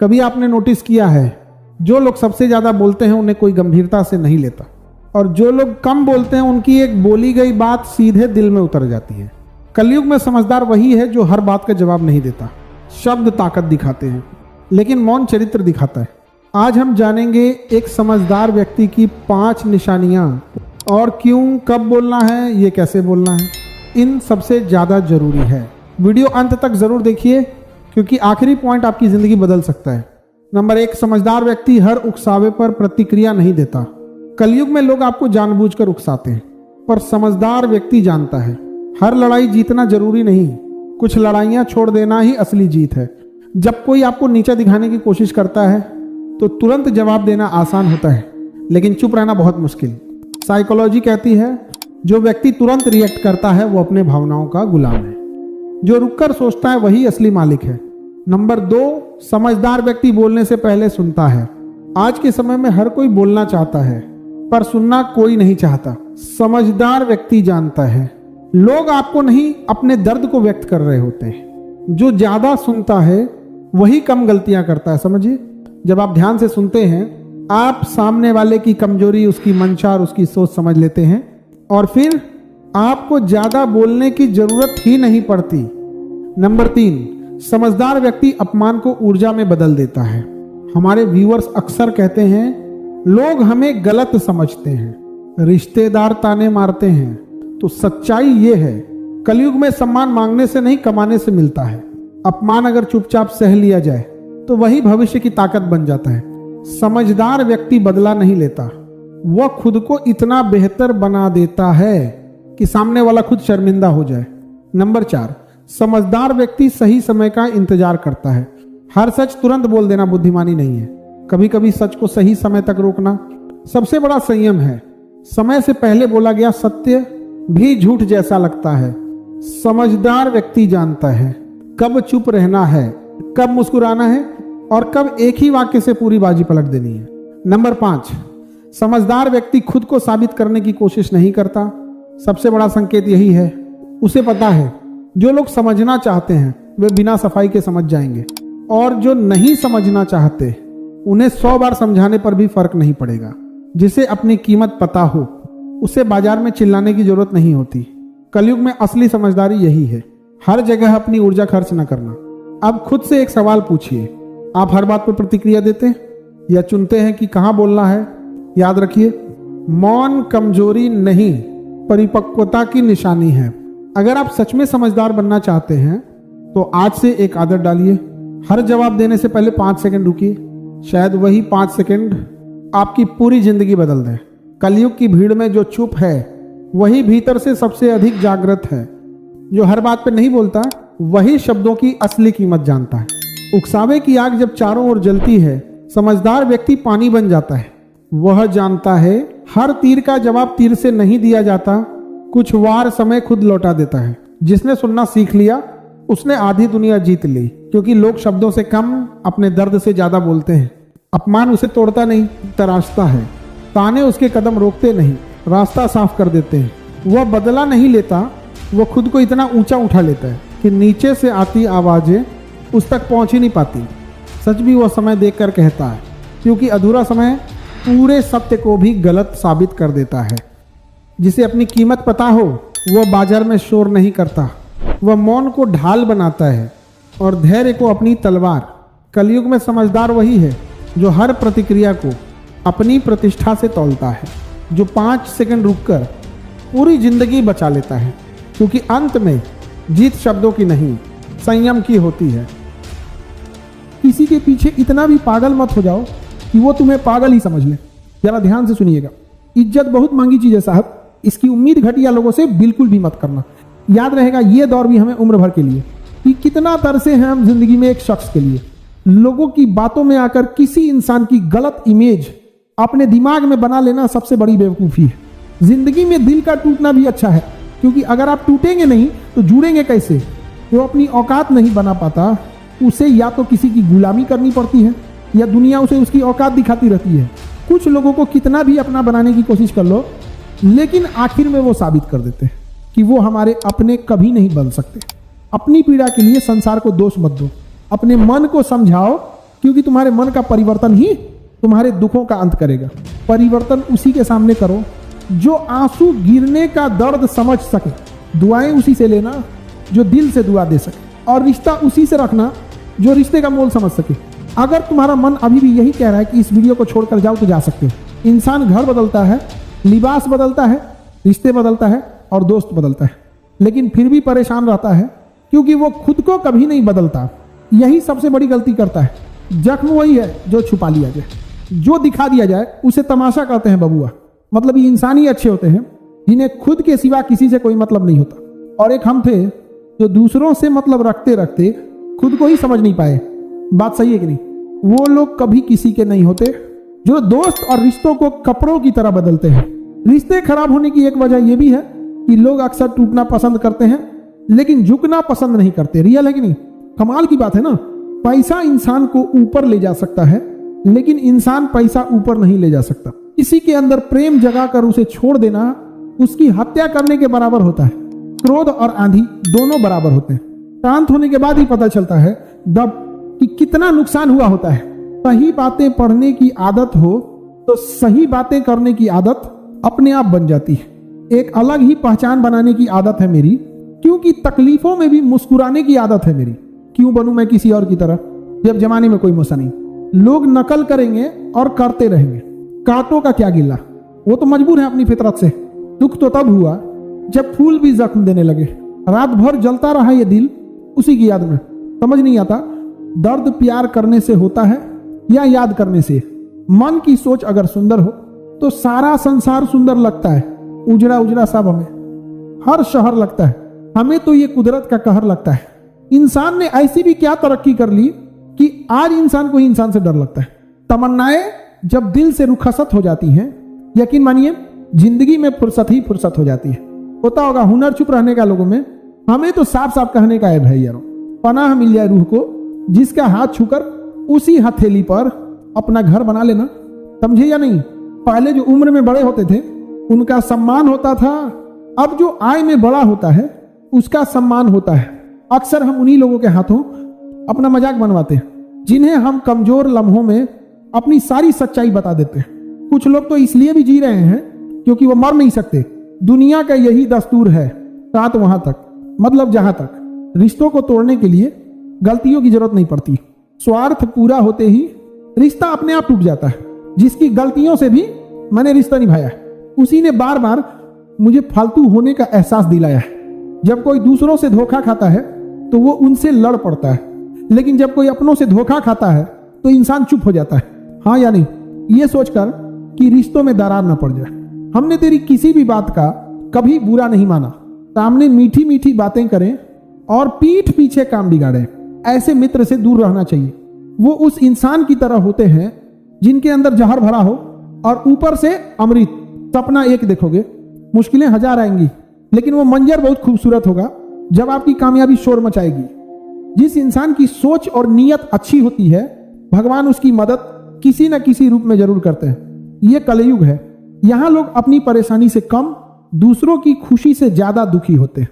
कभी आपने नोटिस किया है, जो लोग सबसे ज्यादा बोलते हैं उन्हें कोई गंभीरता से नहीं लेता, और जो लोग कम बोलते हैं उनकी एक बोली गई बात सीधे दिल में उतर जाती है। कलयुग में समझदार वही है जो हर बात का जवाब नहीं देता। शब्द ताकत दिखाते हैं, लेकिन मौन चरित्र दिखाता है। आज हम जानेंगे एक समझदार व्यक्ति की 5 निशानियां, और क्यों, कब बोलना है, ये कैसे बोलना है, इन सबसे ज्यादा जरूरी है। वीडियो अंत तक जरूर देखिए, क्योंकि आखिरी पॉइंट आपकी जिंदगी बदल सकता है। नंबर 1, समझदार व्यक्ति हर उकसावे पर प्रतिक्रिया नहीं देता। कलयुग में लोग आपको जानबूझकर उकसाते हैं, पर समझदार व्यक्ति जानता है हर लड़ाई जीतना जरूरी नहीं, कुछ लड़ाइयां छोड़ देना ही असली जीत है। जब कोई आपको नीचा दिखाने की कोशिश करता है तो तुरंत जवाब देना आसान होता है, लेकिन चुप रहना बहुत मुश्किल। साइकोलॉजी कहती है जो व्यक्ति तुरंत रिएक्ट करता है वो अपने भावनाओं का गुलाम है, जो रुककर सोचता है वही असली मालिक है। नंबर 2, समझदार व्यक्ति बोलने से पहले सुनता है। आज के समय में हर कोई बोलना चाहता है, पर सुनना कोई नहीं चाहता। समझदार व्यक्ति जानता है लोग आपको नहीं, अपने दर्द को व्यक्त कर रहे होते हैं। जो ज्यादा सुनता है वही कम गलतियां करता है। समझिए, जब आप ध्यान से सुनते हैं आप सामने वाले की कमजोरी, उसकी मंशा और उसकी सोच समझ लेते हैं, और फिर आपको ज्यादा बोलने की जरूरत ही नहीं पड़ती। नंबर 3, समझदार व्यक्ति अपमान को ऊर्जा में बदल देता है। हमारे व्यूअर्स अक्सर कहते हैं लोग हमें गलत समझते हैं, रिश्तेदार ताने मारते हैं, तो सच्चाई ये है कलयुग में सम्मान मांगने से नहीं, कमाने से मिलता है। अपमान अगर चुपचाप सह लिया जाए तो वही भविष्य की ताकत बन जाता है। समझदार व्यक्ति बदला नहीं लेता, वह खुद को इतना बेहतर बना देता है कि सामने वाला खुद शर्मिंदा हो जाए। नंबर 4, समझदार व्यक्ति सही समय का इंतजार करता है। हर सच तुरंत बोल देना बुद्धिमानी नहीं है, कभी कभी सच को सही समय तक रोकना सबसे बड़ा संयम है। समय से पहले बोला गया सत्य भी झूठ जैसा लगता है। समझदार व्यक्ति जानता है कब चुप रहना है, कब मुस्कुराना है, और कब एक ही वाक्य से पूरी बाजी पलट देनी है। नंबर 5, समझदार व्यक्ति खुद को साबित करने की कोशिश नहीं करता। सबसे बड़ा संकेत यही है, उसे पता है जो लोग समझना चाहते हैं वे बिना सफाई के समझ जाएंगे, और जो नहीं समझना चाहते उन्हें 100 बार समझाने पर भी फर्क नहीं पड़ेगा। जिसे अपनी कीमत पता हो उसे बाजार में चिल्लाने की जरूरत नहीं होती। कलयुग में असली समझदारी यही है, हर जगह अपनी ऊर्जा खर्च न करना। अब खुद से एक सवाल पूछिए, आप हर बात पर प्रतिक्रिया देते हैं या चुनते हैं कि कहां बोलना है? याद रखिए, मौन कमजोरी नहीं, परिपक्वता की निशानी है। अगर आप सच में समझदार बनना चाहते हैं तो आज से एक आदत डालिए, हर जवाब देने से पहले 5 सेकंड रुकिए। शायद वही 5 सेकंड आपकी पूरी जिंदगी बदल दे। कलयुग की भीड़ में जो चुप है वही भीतर से सबसे अधिक जागृत है। जो हर बात पे नहीं बोलता वही शब्दों की असली कीमत जानता है। उकसावे की आग जब चारों ओर जलती है, समझदार व्यक्ति पानी बन जाता है। वह जानता है हर तीर का जवाब तीर से नहीं दिया जाता, कुछ वार समय खुद लौटा देता है। जिसने सुनना सीख लिया उसने आधी दुनिया जीत ली, क्योंकि लोग शब्दों से कम अपने दर्द से ज्यादा बोलते हैं। अपमान उसे तोड़ता नहीं, तराशता है। ताने उसके कदम रोकते नहीं, रास्ता साफ कर देते हैं। वह बदला नहीं लेता, वह खुद को इतना ऊंचा उठा लेता है कि नीचे से आती आवाजें उस तक पहुंच ही नहीं पाती। सच भी वह समय देखकर कहता है, क्योंकि अधूरा समय पूरे सत्य को भी गलत साबित कर देता है। जिसे अपनी कीमत पता हो वह बाजार में शोर नहीं करता, वह मौन को ढाल बनाता है और धैर्य को अपनी तलवार। कलयुग में समझदार वही है जो हर प्रतिक्रिया को अपनी प्रतिष्ठा से तौलता है, जो 5 सेकंड रुककर पूरी जिंदगी बचा लेता है, क्योंकि अंत में जीत शब्दों की नहीं, संयम की होती है। किसी के पीछे इतना भी पागल मत हो जाओ कि वो तुम्हें पागल ही समझ ले। जरा ध्यान से सुनिएगा, इज्जत बहुत महंगी चीज है साहब, इसकी उम्मीद घटिया लोगों से बिल्कुल भी मत करना। याद रहेगा ये दौर भी हमें उम्र भर के लिए, कि कितना तरसे हैं हम जिंदगी में एक शख्स के लिए। लोगों की बातों में आकर किसी इंसान की गलत इमेज अपने दिमाग में बना लेना सबसे बड़ी बेवकूफ़ी है। जिंदगी में दिल का टूटना भी अच्छा है, क्योंकि अगर आप टूटेंगे नहीं तो जुड़ेंगे कैसे? जो अपनी औकात नहीं बना पाता उसे या तो किसी की गुलामी करनी पड़ती है या दुनिया उसे उसकी औकात दिखाती रहती है। कुछ लोगों को कितना भी अपना बनाने की कोशिश कर लो, लेकिन आखिर में वो साबित कर देते हैं कि वो हमारे अपने कभी नहीं बन सकते। अपनी पीड़ा के लिए संसार को दोष मत दो, अपने मन को समझाओ क्योंकि तुम्हारे मन का परिवर्तन ही तुम्हारे दुखों का अंत करेगा। परिवर्तन उसी के सामने करो जो आंसू गिरने का दर्द समझ सके। दुआएं उसी से लेना जो दिल से दुआ दे सके, और रिश्ता उसी से रखना जो रिश्ते का मोल समझ सके। अगर तुम्हारा मन अभी भी यही कह रहा है कि इस वीडियो को छोड़कर जाओ तो जा सकते हो। इंसान घर बदलता है, लिबास बदलता है, रिश्ते बदलता है और दोस्त बदलता है, लेकिन फिर भी परेशान रहता है क्योंकि वो खुद को कभी नहीं बदलता। यही सबसे बड़ी गलती करता है। जख्म वही है जो छुपा लिया जाए, जो दिखा दिया जाए उसे तमाशा कहते हैं बबुआ। मतलब ये इंसान ही अच्छे होते हैं जिन्हें खुद के सिवा किसी से कोई मतलब नहीं होता, और एक हम थे जो दूसरों से मतलब रखते रखते खुद को ही समझ नहीं पाए। बात सही है कि नहीं? वो लोग कभी किसी के नहीं होते जो दोस्त और रिश्तों को कपड़ों की तरह बदलते हैं। रिश्ते खराब होने की एक वजह यह भी है कि लोग अक्सर टूटना पसंद करते हैं लेकिन झुकना पसंद नहीं करते। रियल है कि नहीं? कमाल की बात है ना। पैसा इंसान को ऊपर ले जा सकता है लेकिन इंसान पैसा ऊपर नहीं ले जा सकता। किसी के अंदर प्रेम जगाकर उसे छोड़ देना उसकी हत्या करने के बराबर होता है। क्रोध और आंधी दोनों बराबर होते हैं। शांत होने के बाद ही पता चलता है दब कि कितना नुकसान हुआ होता है। सही बातें पढ़ने की आदत हो तो सही बातें करने की आदत अपने आप बन जाती है। एक अलग ही पहचान बनाने की आदत है मेरी, क्योंकि तकलीफों में भी मुस्कुराने की आदत है मेरी। क्यों बनूं मैं किसी और की तरह जब जमाने में कोई मौसा नहीं? लोग नकल करेंगे और करते रहेंगे। कांटों का क्या गिला, वो तो मजबूर है अपनी फितरत से। दुख तो तब हुआ जब फूल भी जख्म देने लगे। रात भर जलता रहा ये दिल उसी की याद में। समझ नहीं आता दर्द प्यार करने से होता है या याद करने से। मन की सोच अगर सुंदर हो तो सारा संसार सुंदर लगता है। उजड़ा उजड़ा सब हमें हर शहर लगता है। हमें तो ये कुदरत का कहर लगता है। इंसान ने ऐसी भी क्या तरक्की कर ली कि आज इंसान को ही इंसान से डर लगता है। तमन्नाएं जब दिल से रुखसत हो जाती हैं, यकीन मानिए जिंदगी में फुर्सत ही फुर्सत हो जाती है। होता होगा हुनर चुप रहने का लोगों में। हमें तो साफ साफ कहने का है भाई यारो, पनाह मिल जाए रूह को जिसका हाथ छूकर उसी हथेली पर अपना घर बना लेना। समझे या नहीं? पहले जो उम्र में बड़े होते थे उनका सम्मान होता था, अब जो आय में बड़ा होता है उसका सम्मान होता है। अक्सर हम उन्हीं लोगों के हाथों अपना मजाक बनवाते हैं जिन्हें हम कमजोर लम्हों में अपनी सारी सच्चाई बता देते हैं। कुछ लोग तो इसलिए भी जी रहे हैं क्योंकि वो मर नहीं सकते। दुनिया का यही दस्तूर है, साथ वहां तक, मतलब जहां तक रिश्तों को तोड़ने के लिए गलतियों की जरूरत नहीं पड़ती। स्वार्थ पूरा होते ही रिश्ता अपने आप टूट जाता है। जिसकी गलतियों से भी मैंने रिश्ता निभाया है उसी ने बार बार मुझे फालतू होने का एहसास दिलाया है। जब कोई दूसरों से धोखा खाता है तो वो उनसे लड़ पड़ता है, लेकिन जब कोई अपनों से धोखा खाता है तो इंसान चुप हो जाता है। हाँ या नहीं? ये सोचकर कि रिश्तों में दरार ना पड़ जाए। हमने तेरी किसी भी बात का कभी बुरा नहीं माना। सामने मीठी मीठी बातें करें और पीठ पीछे काम बिगाड़े, ऐसे मित्र से दूर रहना चाहिए। वो उस इंसान की तरह होते हैं जिनके अंदर जहर भरा हो और ऊपर से अमृत। सपना एक देखोगे, मुश्किलें हजार आएंगी, लेकिन वो मंजर बहुत खूबसूरत होगा जब आपकी कामयाबी शोर मचाएगी। जिस इंसान की सोच और नीयत अच्छी होती है भगवान उसकी मदद किसी न किसी रूप में जरूर करते हैं। ये कलयुग है, यहां लोग अपनी परेशानी से कम दूसरों की खुशी से ज्यादा दुखी होते हैं।